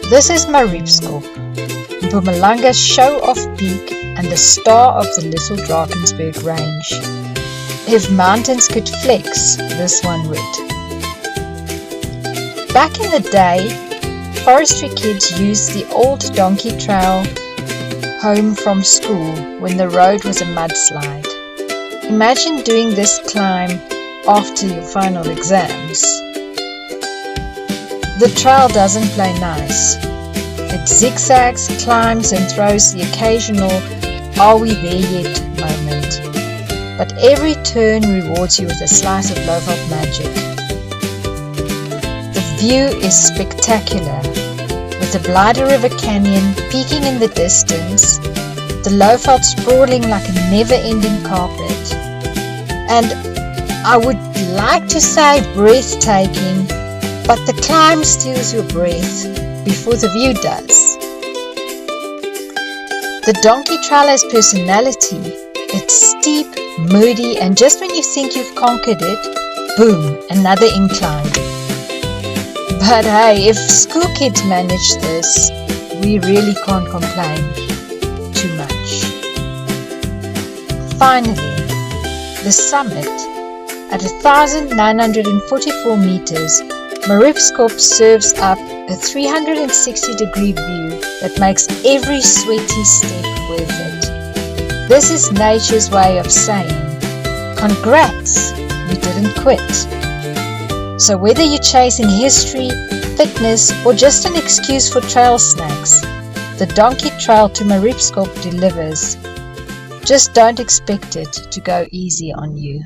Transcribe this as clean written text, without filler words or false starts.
This is Mariepskop, Mpumalanga's show-off peak and the star of the Little Drakensberg range. If mountains could flex, this one would. Back in the day, forestry kids used the old donkey trail home from school when the road was a mudslide. Imagine doing this climb after your final exams. The trail doesn't play nice. It zigzags, climbs and throws the occasional "are we there yet" moment. But every turn rewards you with a slice of loaf magic. The view is spectacular, with the Blyde River Canyon peeking in the distance, the Lowveld sprawling like a never-ending carpet, and I would like to say breathtaking, but the climb steals your breath before the view does. The donkey trail has personality. It's steep, moody, and just when you think you've conquered it, boom, another incline. But hey, if school kids manage this, we really can't complain too much. Finally, the summit, at 1,944 meters, Mariepskop serves up a 360-degree view that makes every sweaty step worth it. This is nature's way of saying, congrats, you didn't quit. So whether you're chasing history, fitness, or just an excuse for trail snacks, the donkey trail to Mariepskop delivers. Just don't expect it to go easy on you.